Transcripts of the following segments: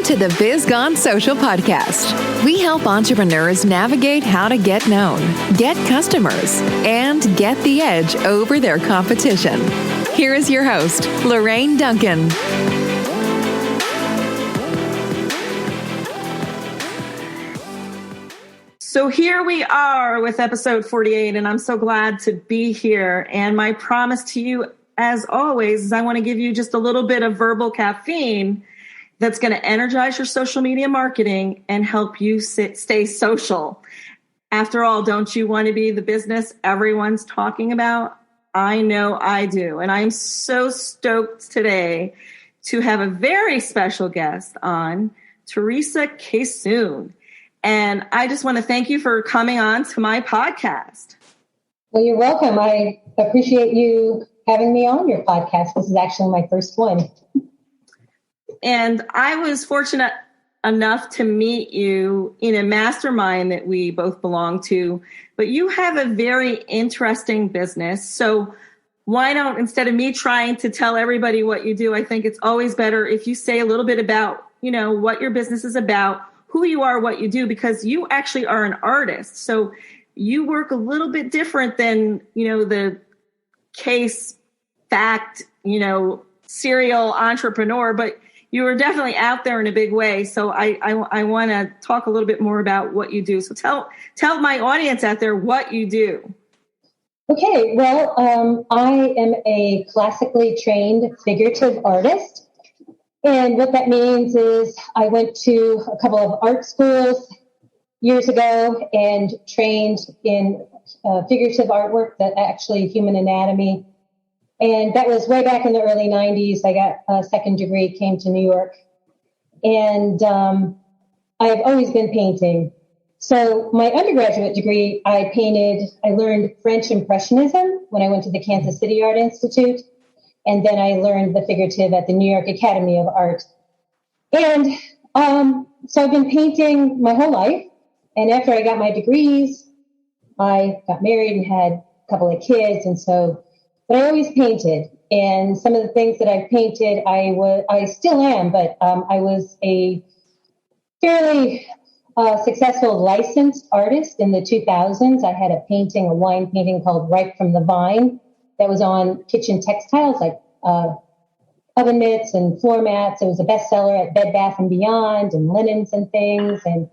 Welcome to the Biz Gone Social podcast. We help entrepreneurs navigate how to get known, get customers, and get the edge over their competition. Here is your host, Lorraine Duncan. So here we are with episode 48, and I'm so glad to be here. And my promise to you, as always, is I want to give you just a little bit of verbal caffeine that's going to energize your social media marketing and help you stay social. After all, don't you want to be the business everyone's talking about? I know I do. And I'm so stoked today to have a very special guest on, Teresa Kaysoon. And I just want to thank you for coming on to my podcast. Well, you're welcome. I appreciate you having me on your podcast. This is actually my first one. And I was fortunate enough to meet you in a mastermind that we both belong to, but you have a very interesting business. So why don't, instead of me trying to tell everybody what you do, I think it's always better if you say a little bit about, what your business is about, who you are, what you do, because you actually are an artist. So you work a little bit different than, the case fact, serial entrepreneur, but you are definitely out there in a big way. So I want to talk a little bit more about what you do. So tell my audience out there what you do. Okay, well, I am a classically trained figurative artist. And what that means is I went to a couple of art schools years ago and trained in figurative artwork, that actually human anatomy. And that was way back in the early 90s. I got a second degree, came to New York. And I've always been painting. So my undergraduate degree, I learned French Impressionism when I went to the Kansas City Art Institute. And then I learned the figurative at the New York Academy of Art. And so I've been painting my whole life. And after I got my degrees, I got married and had a couple of kids. But I always painted. And some of the things that I've painted, I still am, but I was a fairly successful licensed artist in the 2000s. I had a wine painting called Ripe from the Vine that was on kitchen textiles like oven mitts and floor mats. It was a bestseller at Bed Bath & Beyond and linens and things. And it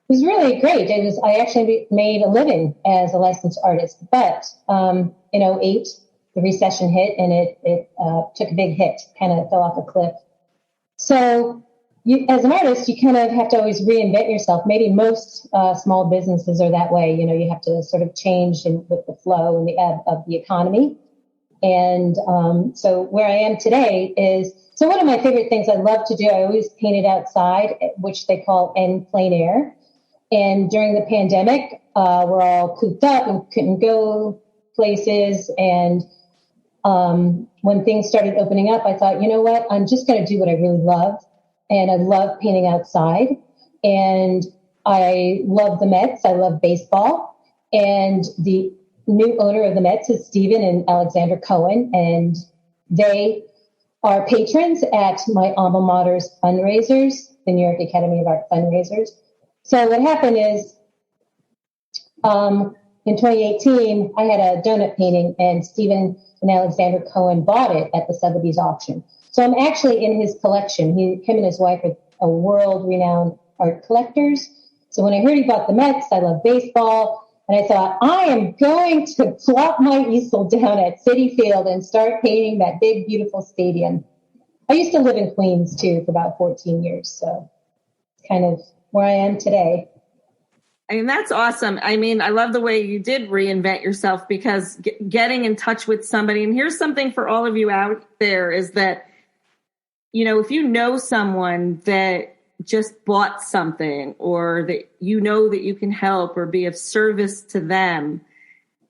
was really great. I actually made a living as a licensed artist. But in 2008, the recession hit and it took a big hit, kind of fell off a cliff. So as an artist, you kind of have to always reinvent yourself. Maybe most small businesses are that way. You have to sort of change with the flow and the ebb of the economy. And so where I am today is, so one of my favorite things I love to do, I always painted outside, which they call en plein air. And during the pandemic, we're all cooped up and couldn't go places. And when things started opening up, I thought, you know what, I'm just going to do what I really love. And I love painting outside. And I love the Mets. I love baseball. And the new owner of the Mets is Stephen and Alexander Cohen. And they are patrons at my alma mater's fundraisers, the New York Academy of Art fundraisers. So what happened is, in 2018, I had a donut painting and Stephen and Alexander Cohen bought it at the Sotheby's auction. So I'm actually in his collection. Him and his wife are world-renowned art collectors. So when I heard he bought the Mets, I love baseball. And I thought, I am going to plop my easel down at Citi Field and start painting that big, beautiful stadium. I used to live in Queens, too, for about 14 years. So it's kind of where I am today. I mean, that's awesome. I mean, I love the way you did reinvent yourself, because getting in touch with somebody, and here's something for all of you out there, is that, if you know someone that just bought something, or that that you can help or be of service to them,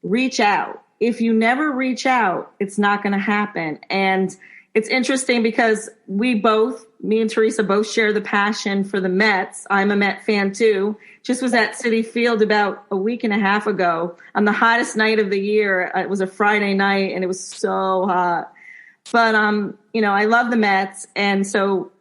reach out. If you never reach out, it's not going to happen. And it's interesting because me and Teresa both share the passion for the Mets. I'm a Met fan too. Just was at Citi Field about a week and a half ago on the hottest night of the year. It was a Friday night and it was so hot. But, I love the Mets. And so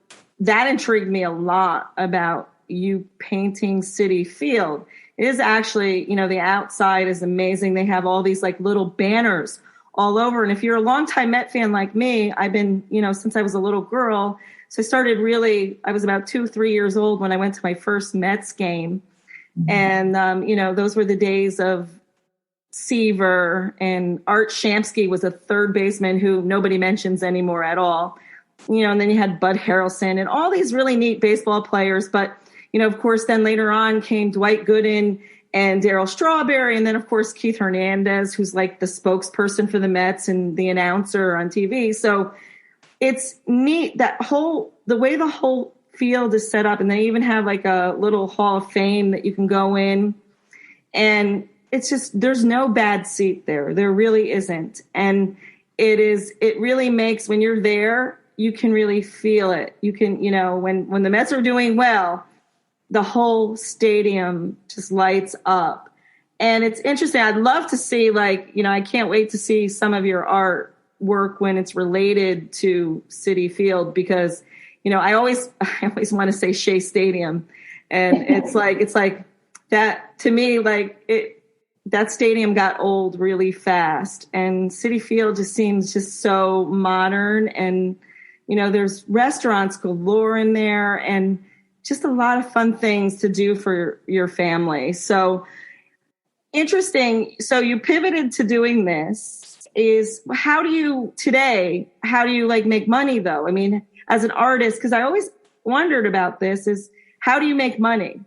that intrigued me a lot about you painting Citi Field. It is actually, the outside is amazing. They have all these like little banners all over. And if you're a longtime Met fan like me, I've been, since I was a little girl. So I was about 2-3 years old when I went to my first Mets game. Mm-hmm. And, those were the days of Seaver, and Art Shamsky was a third baseman who nobody mentions anymore at all. And then you had Bud Harrelson and all these really neat baseball players. But, of course, then later on came Dwight Gooden and Darryl Strawberry. And then, of course, Keith Hernandez, who's like the spokesperson for the Mets and the announcer on TV. So it's neat the way the whole field is set up. And they even have like a little Hall of Fame that you can go in. And it's just, there's no bad seat there. There really isn't. And it really makes, when you're there, you can really feel it. You can, when the Mets are doing well, the whole stadium just lights up. And it's interesting. I'd love to see, I can't wait to see some of your artwork when it's related to Citi Field, because, I always want to say Shea Stadium. And it's like that to me, that stadium got old really fast, and Citi Field just seems just so modern. And, there's restaurants galore in there and just a lot of fun things to do for your family. So interesting. So you pivoted to doing this. How do you make money though? I mean, as an artist, because I always wondered about this, is how do you make money?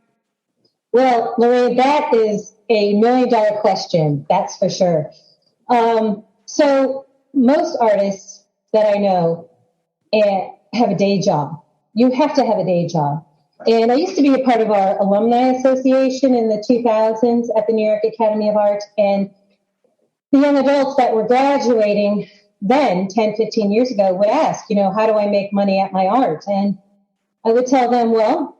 Well, Lorraine, that is a $1 million question. That's for sure. So most artists that I know have a day job. You have to have a day job. And I used to be a part of our alumni association in the 2000s at the New York Academy of Art. And the young adults that were graduating then, 10, 15 years ago, would ask, how do I make money at my art? And I would tell them, well,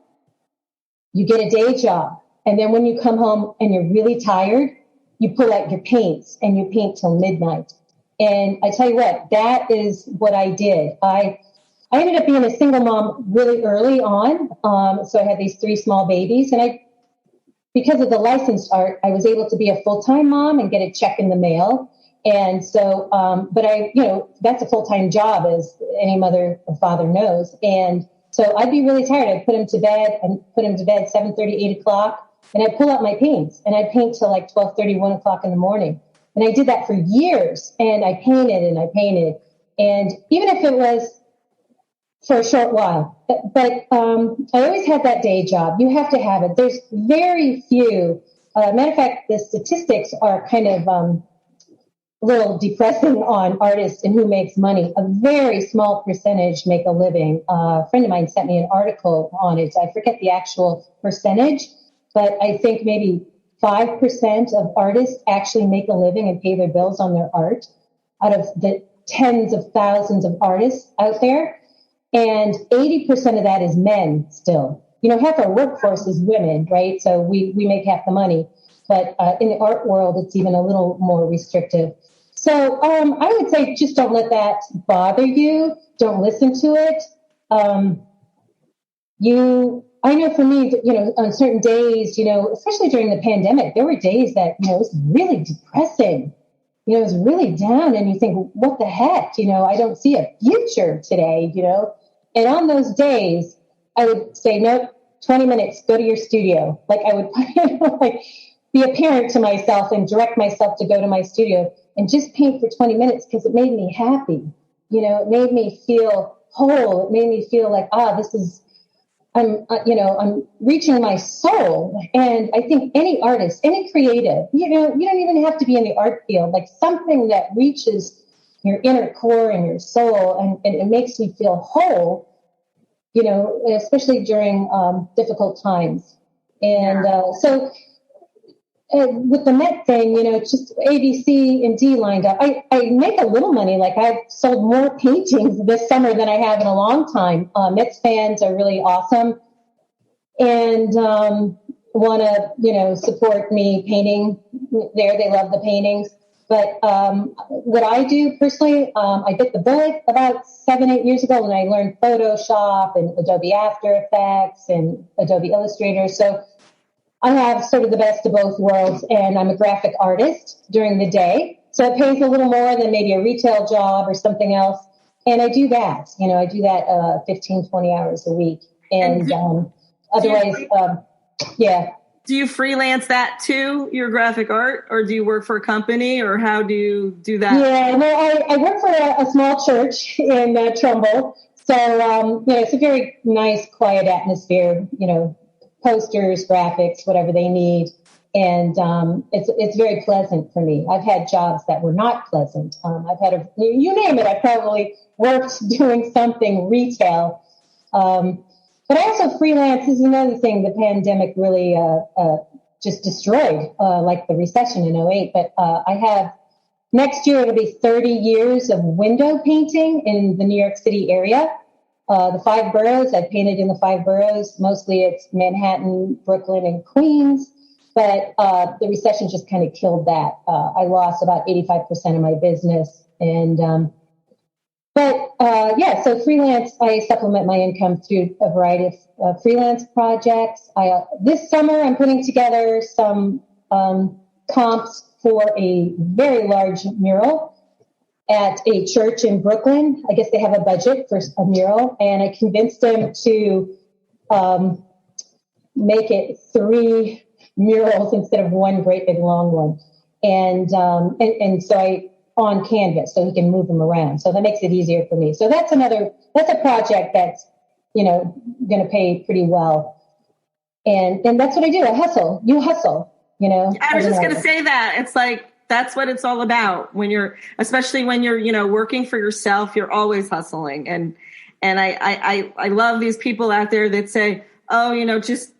you get a day job. And then when you come home and you're really tired, you pull out your paints and you paint till midnight. And I tell you what, that is what I did. I ended up being a single mom really early on. So I had these 3 small babies, and because of the licensed art, I was able to be a full-time mom and get a check in the mail. And so, that's a full-time job, as any mother or father knows. And so I'd be really tired. I'd put him to bed 7:30, 8 o'clock, and I'd pull out my paints, and I'd paint till 12:30, 1 o'clock in the morning. And I did that for years, and I painted and I painted. And even if it was for a short while, but I always had that day job. You have to have it. There's very few, matter of fact, the statistics are kind of a little depressing on artists and who makes money. A very small percentage make a living. A friend of mine sent me an article on it. I forget the actual percentage, but I think maybe 5% of artists actually make a living and pay their bills on their art out of the tens of thousands of artists out there. And 80% of that is men still. Half our workforce is women, right? So we make half the money. But in the art world, it's even a little more restrictive. So I would say just don't let that bother you. Don't listen to it. I know for me, on certain days, especially during the pandemic, there were days that, it was really depressing. It was really down, and you think, what the heck? I don't see a future today, And on those days, I would say, nope, 20 minutes, go to your studio. I would be a parent to myself and direct myself to go to my studio and just paint for 20 minutes because it made me happy. It made me feel whole. It made me feel like, I'm reaching my soul. And I think any artist, any creative, you don't even have to be in the art field, something that reaches your inner core and your soul, and it makes you feel whole, especially during difficult times. And so with the Met thing, it's just A, B, C, and D lined up. I make a little money. I've sold more paintings this summer than I have in a long time. Mets fans are really awesome and want to, support me painting there. They love the paintings. But what I do personally, I bit the bullet about 7-8 years ago when I learned Photoshop and Adobe After Effects and Adobe Illustrator. So I have sort of the best of both worlds, and I'm a graphic artist during the day. So it pays a little more than maybe a retail job or something else. And I do that, I do that 15, 20 hours a week. And otherwise, yeah. Do you freelance that too, your graphic art, or do you work for a company, or how do you do that? Yeah, well, I work for a small church in Trumbull. So, it's a very nice, quiet atmosphere, posters, graphics, whatever they need. And it's very pleasant for me. I've had jobs that were not pleasant. I've had you name it, I probably worked doing something retail. But I also freelance. This is another thing the pandemic really just destroyed, like the recession in '08. But I have, next year it'll be 30 years of window painting in the New York City area. The 5 boroughs, I've painted in the 5 boroughs. Mostly it's Manhattan, Brooklyn, and Queens. But the recession just kind of killed that. I lost about 85% of my business. And so freelance, I supplement my income through a variety of freelance projects. This summer, I'm putting together some comps for a very large mural at a church in Brooklyn. I guess they have a budget for a mural, and I convinced them to make it 3 murals instead of one great big long one. And so I on canvas so he can move them around. So that makes it easier for me. So that's a project that's, going to pay pretty well. And that's what I do. I hustle. You hustle, I was just going to say that. It's like, that's what it's all about especially when you're, working for yourself, you're always hustling. And I love these people out there that say, oh, just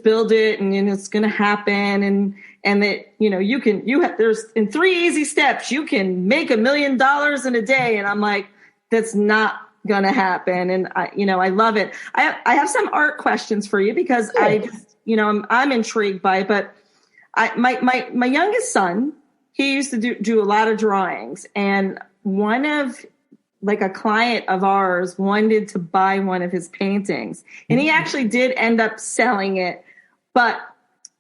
build it and it's going to happen. And that, there's in 3 easy steps, you can make $1 million in a day. And I'm like, that's not going to happen. And I love it. I have some art questions for you because I'm intrigued by it, but my youngest son, he used to do a lot of drawings, and one of a client of ours wanted to buy one of his paintings, and he actually did end up selling it. But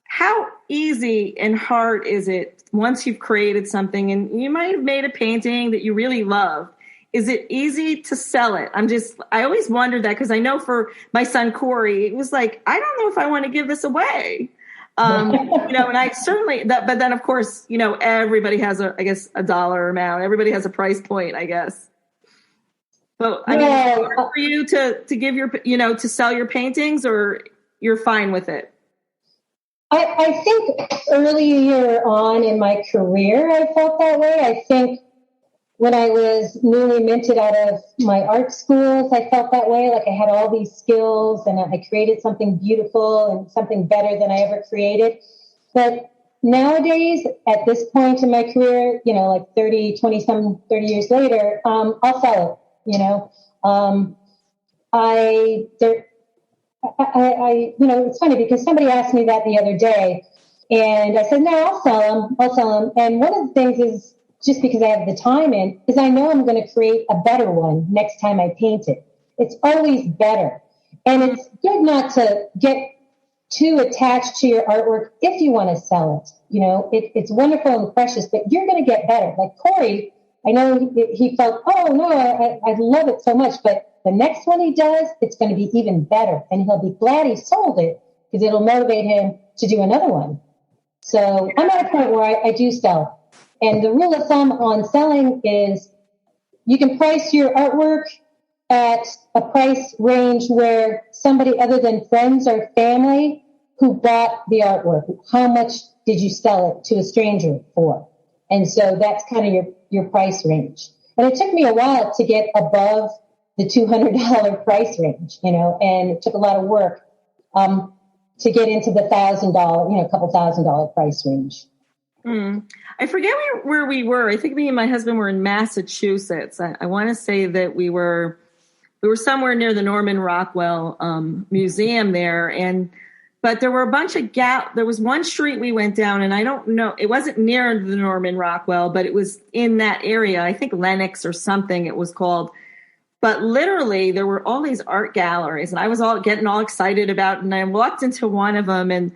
how easy and hard is it once you've created something and you might have made a painting that you really love? Is it easy to sell it? I always wondered that, because I know for my son, Corey, it was like, I don't know if I want to give this away. And I certainly, but then of course, everybody has a dollar amount. Everybody has a price point, I guess. But I mean, is it hard for you to give to sell your paintings, or you're fine with it? I think earlier on in my career, I felt that way. I think when I was newly minted out of my art schools, I felt that way. Like I had all these skills and I created something beautiful and something better than I ever created. But nowadays, at this point in my career, 30 years later, I'll sell it, it's funny because somebody asked me that the other day, and I said, no, I'll sell them. And one of the things is, just because I have the time is I know I'm going to create a better one next time I paint it. It's always better. And it's good not to get too attached to your artwork if you want to sell it. It's wonderful and precious, but you're going to get better. Like Corey, I know he felt, oh no, I love it so much, but the next one he does, it's going to be even better. And he'll be glad he sold it because it'll motivate him to do another one. So I'm at a point where I do sell. And the rule of thumb on selling is you can price your artwork at a price range where somebody other than friends or family who bought the artwork, how much did you sell it to a stranger for? And so that's kind of your price range. And it took me a while to get above the $200 price range, and it took a lot of work to get into the $1,000, couple $1,000 price range. I forget where we were. I think me and my husband were in Massachusetts. I want to say that we were somewhere near the Norman Rockwell Museum there, and But there were a bunch of there was one street we went down, and I don't know, it wasn't near the Norman Rockwell, but it was in that area. I think Lenox or something it was called. But literally there were all these art galleries, and I was getting all excited about it. And I walked into one of them, and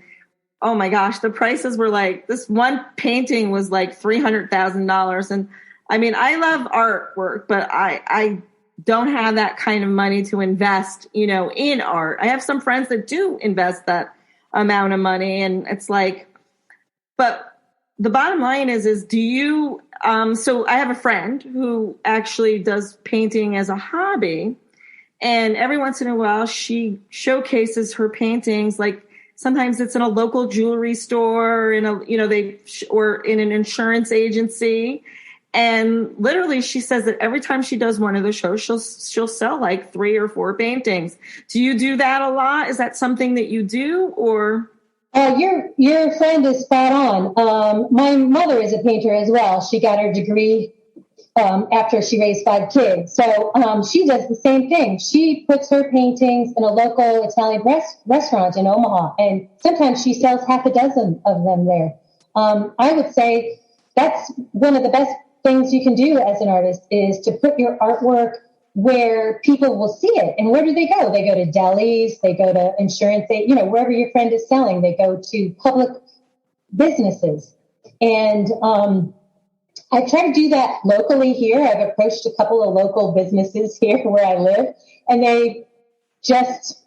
oh my gosh, the prices were like, this one painting was like $300,000. And I mean, I love artwork, but I don't have that kind of money to invest, in art. I have some friends that do invest that amount of money. And it's like, but the bottom line is do you, so I have a friend who actually does painting as a hobby. And every once in a while, she showcases her paintings. Like sometimes it's in a local jewelry store, or in an insurance agency. And literally, she says that every time she does one of the shows, she'll sell like 3 or 4 paintings. Do you do that a lot? Is that something that you do, or? Your friend is spot on. My mother is a painter as well. She got her degree after she raised 5 kids. So she does the same thing. She puts her paintings in a local Italian restaurant in Omaha, and sometimes she sells half a dozen of them there. I would say that's one of the best things you can do as an artist is to put your artwork where people will see it. And where do they go? They go to delis, they go to insurance, wherever your friend is selling, they go to public businesses. And I try to do that locally here. I've approached a couple of local businesses here where I live, and they just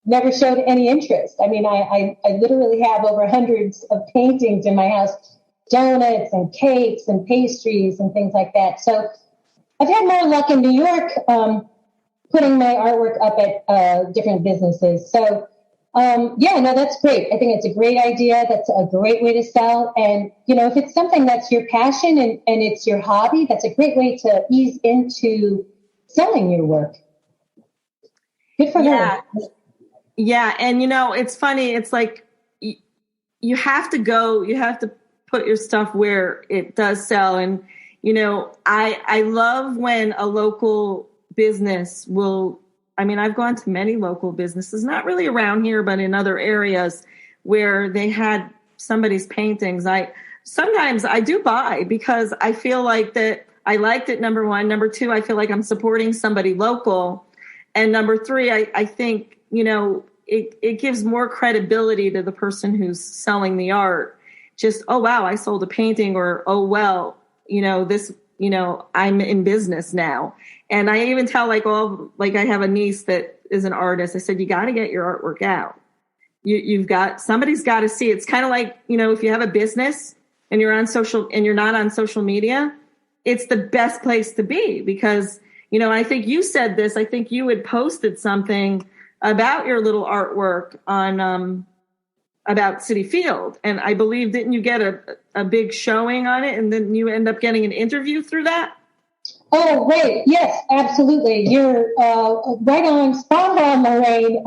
never showed any interest. I mean, I literally have over hundreds of paintings in my house, donuts and cakes and pastries and things like that. So I've had more luck in New York putting my artwork up at different businesses. So, that's great. I think it's a great idea. That's a great way to sell. And, if it's something that's your passion and it's your hobby, that's a great way to ease into selling your work. Good for her. Yeah. And, it's funny. It's like you have to put your stuff where it does sell. And, I love when a local business I've gone to many local businesses, not really around here, but in other areas where they had somebody's paintings. Sometimes I do buy because I feel like that I liked it, number one. Number two, I feel like I'm supporting somebody local. And number three, I think, it gives more credibility to the person who's selling the art. Just, oh, wow, I sold a painting, or, oh, well, I'm in business now. And I even tell I have a niece that is an artist. I said, you got to get your artwork out. Somebody's got to see. It's kind of like, if you have a business and you're not on social media, it's the best place to be because, I think you said this, I think you had posted something about your little artwork on, about Citi Field. And I believe, didn't you get a big showing on it? And then you end up getting an interview through that? Oh, right. Yes, absolutely. You're right on, spot on, Lorraine.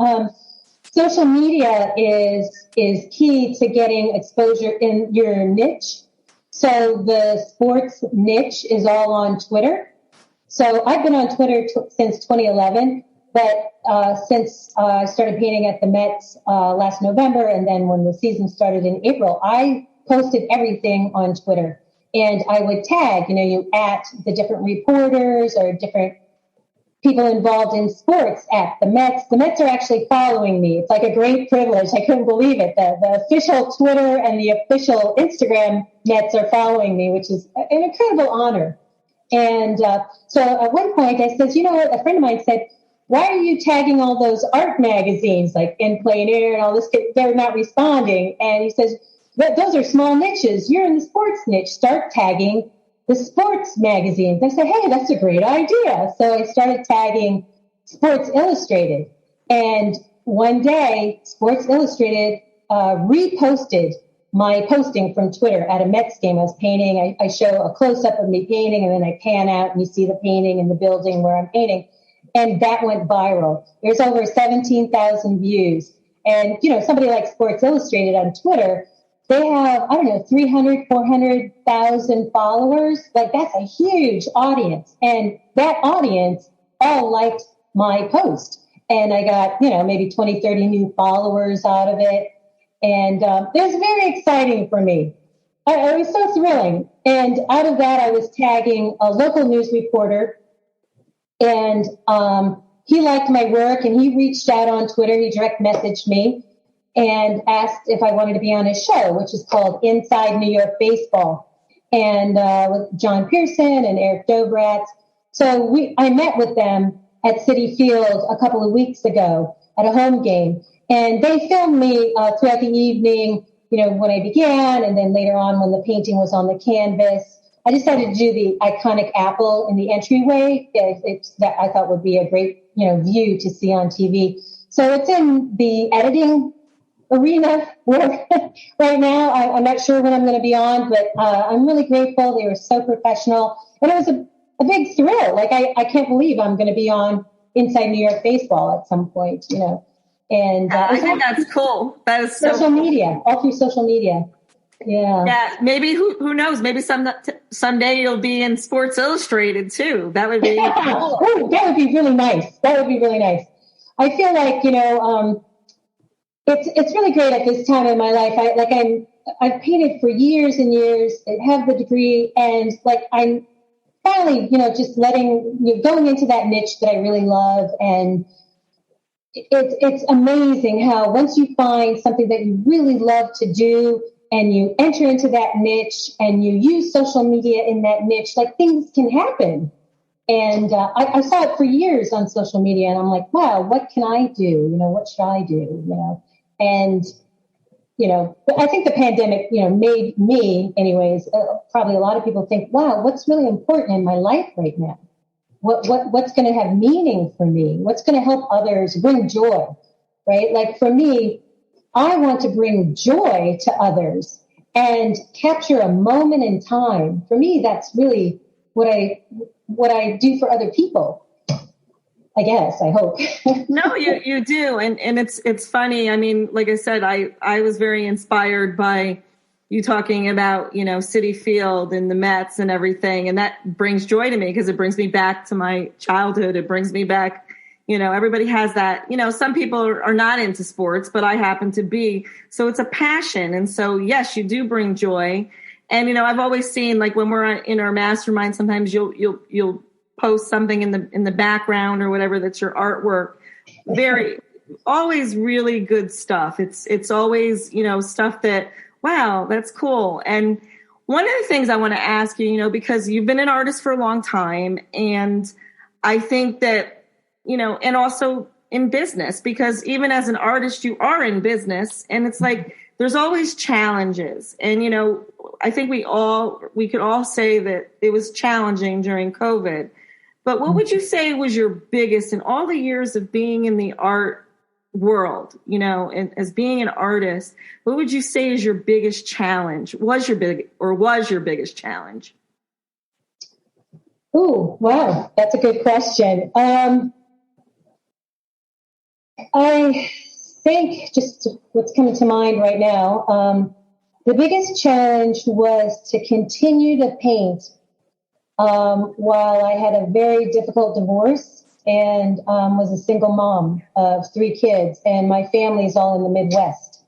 Social media is key to getting exposure in your niche. So the sports niche is all on Twitter. So I've been on Twitter since 2011. But since I started painting at the Mets last November, and then when the season started in April, I posted everything on Twitter. And I would tag, you at the different reporters or different people involved in sports at the Mets. The Mets are actually following me. It's like a great privilege. I couldn't believe it. The official Twitter and the official Instagram Mets are following me, which is an incredible honor. And so at one point I said, a friend of mine said, why are you tagging all those art magazines like In Plein Air and all this? They're not responding. And he says, those are small niches. You're in the sports niche. Start tagging the sports magazines. I said, hey, that's a great idea. So I started tagging Sports Illustrated. And one day, Sports Illustrated reposted my posting from Twitter at a Mets game. I was painting. I show a close-up of me painting, and then I pan out, and you see the painting in the building where I'm painting. And that went viral. There's over 17,000 views. And, somebody like Sports Illustrated on Twitter, they have, 300, 400,000 followers. Like, that's a huge audience. And that audience all liked my post. and I got, maybe 20, 30 new followers out of it. And it was very exciting for me. It was so thrilling. And out of that, I was tagging a local news reporter, and he liked my work, and he reached out on Twitter. He direct messaged me and asked if I wanted to be on his show, which is called Inside New York Baseball, and with John Pearson and Eric Dobratz. So I met with them at Citi Field a couple of weeks ago at a home game, and they filmed me throughout the evening, when I began, and then later on when the painting was on the canvas. I decided to do the iconic apple in the entryway. That I thought would be a great, view to see on TV. So it's in the editing arena right now. I'm not sure when I'm going to be on, but I'm really grateful. They were so professional, and it was a big thrill. Like I can't believe I'm going to be on Inside New York Baseball at some point, And I think that's cool. That is social media, all through social media. Yeah. Yeah. Maybe who knows? Maybe someday you'll be in Sports Illustrated too. That would be cool. Ooh, that would be really nice. That would be really nice. I feel like it's really great at this time in my life. I've painted for years and years. I have the degree, and I'm finally just going into that niche that I really love. And it's amazing how once you find something that you really love to do, and you enter into that niche, and you use social media in that niche, things can happen. And I saw it for years on social media, and I'm like, wow, what can I do? What should I do? And I think the pandemic, made me, anyways. Probably a lot of people think, wow, what's really important in my life right now? What's going to have meaning for me? What's going to help others bring joy, right? Like for me, I want to bring joy to others and capture a moment in time. For me, that's really what I do for other people. I guess, I hope. No, you do. And it's funny. I mean, like I said, I was very inspired by you talking about, Citi Field and the Mets and everything. And that brings joy to me because it brings me back to my childhood. It brings me back, everybody has that, some people are not into sports, but I happen to be. So it's a passion. And so, yes, you do bring joy. And, I've always seen when we're in our mastermind, sometimes you'll post something in the background or whatever that's your artwork. Always really good stuff. It's always, stuff that, wow, that's cool. And one of the things I want to ask you, because you've been an artist for a long time, and I think that, and also in business, because even as an artist, you are in business, and it's there's always challenges. And, I think we could all say that it was challenging during COVID. But what would you say was your biggest in all the years of being in the art world, and as being an artist, what would you say is your biggest challenge? Was your biggest challenge? Ooh, wow. That's a good question. I think just what's coming to mind right now, the biggest challenge was to continue to paint while I had a very difficult divorce and was a single mom of 3 kids, and my family's all in the Midwest.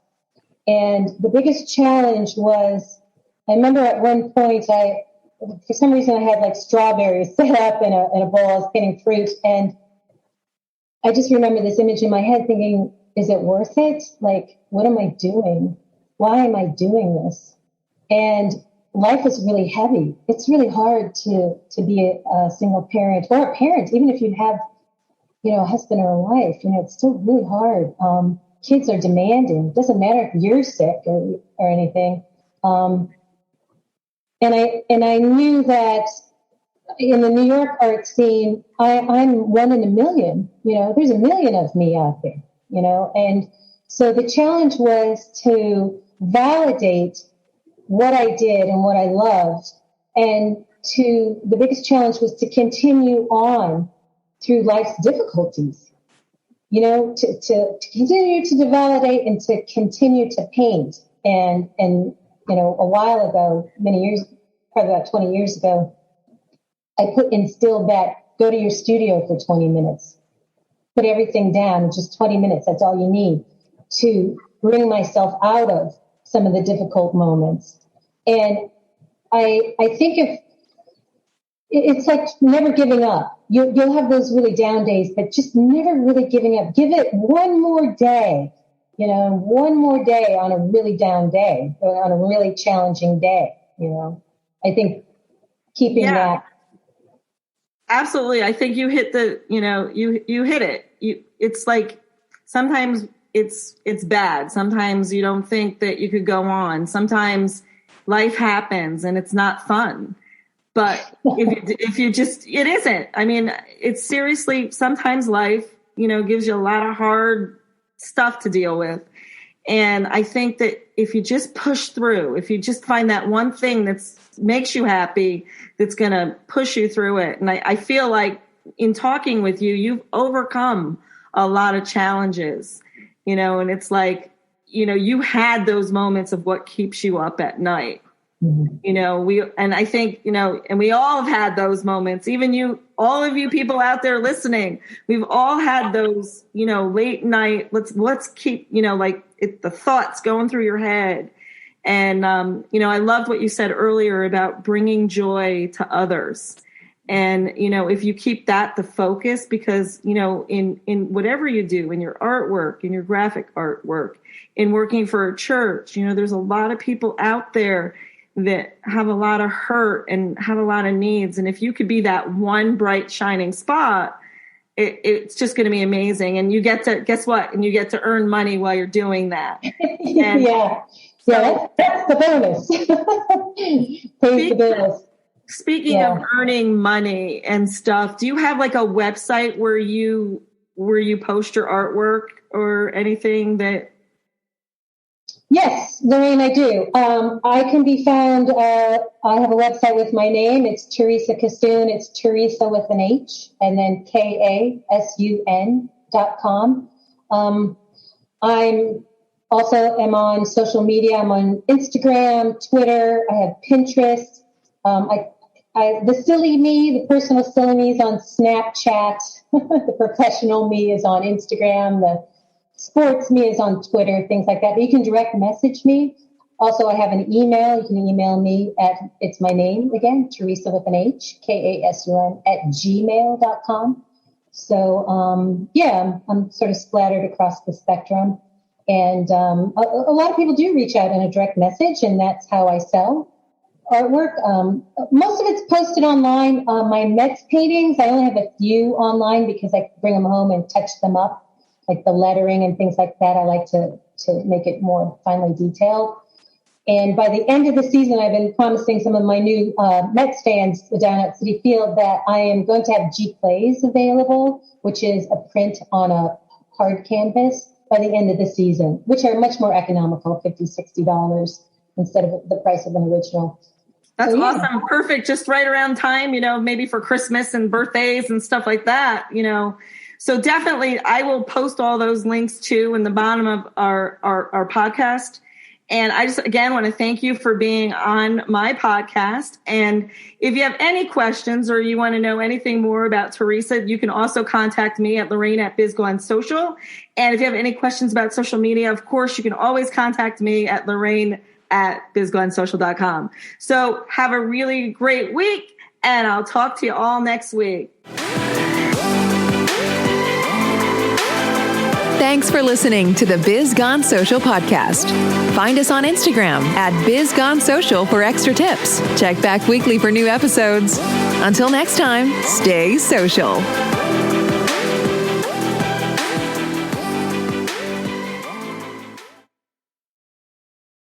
And the biggest challenge was, I remember at one point, for some reason I had strawberries set up in a bowl. I was painting fruit, and I just remember this image in my head thinking, is it worth it? What am I doing? Why am I doing this? And life is really heavy. It's really hard to be a single parent or a parent, even if you have, a husband or a wife, it's still really hard. Kids are demanding. It doesn't matter if you're sick or anything. And I knew that in the New York art scene, I'm one in a million. There's a million of me out there, and so the challenge was to validate what I did and what I loved. And the biggest challenge was to continue on through life's difficulties, to continue to validate and to continue to paint. And a while ago, many years, probably about 20 years ago, I instilled that go to your studio for 20 minutes. put everything down, just 20 minutes, that's all you need to bring myself out of some of the difficult moments. And I think if it's like never giving up. You'll have those really down days, but just never really giving up. Give it one more day, one more day on a really down day, or on a really challenging day, I think keeping that. Absolutely. I think you hit you hit it. It's like sometimes it's bad. Sometimes you don't think that you could go on. Sometimes life happens and it's not fun. But if you just, it isn't. I mean, it's seriously, sometimes life, gives you a lot of hard stuff to deal with. And I think that if you just push through, if you just find that one thing that makes you happy, that's going to push you through it. And I feel like in talking with you, you've overcome a lot of challenges, and it's like, you had those moments of what keeps you up at night. I think, and we all have had those moments, even all of you people out there listening, we've all had those, late night, let's keep, the thoughts going through your head. And, I loved what you said earlier about bringing joy to others. And, if you keep that the focus, because, in whatever you do, in your artwork, in your graphic artwork, in working for a church, there's a lot of people out there that have a lot of hurt and have a lot of needs. And if you could be that one bright shining spot, it's just going to be amazing. And you get to, guess what? And you get to earn money while you're doing that. And that's the bonus. Pays the bills. Speaking of earning money and stuff, do you have like a website where you post your artwork or anything that? Yes, Lorraine, I do. I can be found, I have a website with my name. It's Teresa Kasoon. It's Teresa with an H and then KASUN.com. I'm also am on social media. I'm on Instagram, Twitter. I have Pinterest. The silly me, the personal silly me is on Snapchat. The professional me is on Instagram. The sports me is on Twitter, things like that. But you can direct message me. Also, I have an email. You can email me it's my name again, Teresa with an H, KASUN @gmail.com. So, I'm sort of splattered across the spectrum. And a lot of people do reach out in a direct message, and that's how I sell artwork. Most of it's posted online. My Mets paintings, I only have a few online because I bring them home and touch them up, like the lettering and things like that. I like to make it more finely detailed. And by the end of the season, I've been promising some of my new Mets fans down at Citi Field that I am going to have G-Plays available, which is a print on a hard canvas by the end of the season, which are much more economical, $50, $60 instead of the price of an original. That's awesome. Perfect. Just right around time, maybe for Christmas and birthdays and stuff like that, So definitely I will post all those links too in the bottom of our podcast. And I just, again, want to thank you for being on my podcast. And if you have any questions or you want to know anything more about Teresa, you can also contact me at Lorraine at BizGoOnSocial. And if you have any questions about social media, of course, you can always contact me at Lorraine at BizGoOnSocial.com. So have a really great week, and I'll talk to you all next week. Thanks for listening to the Biz Gone Social podcast. Find us on Instagram at Biz Gone Social for extra tips. Check back weekly for new episodes. Until next time, stay social.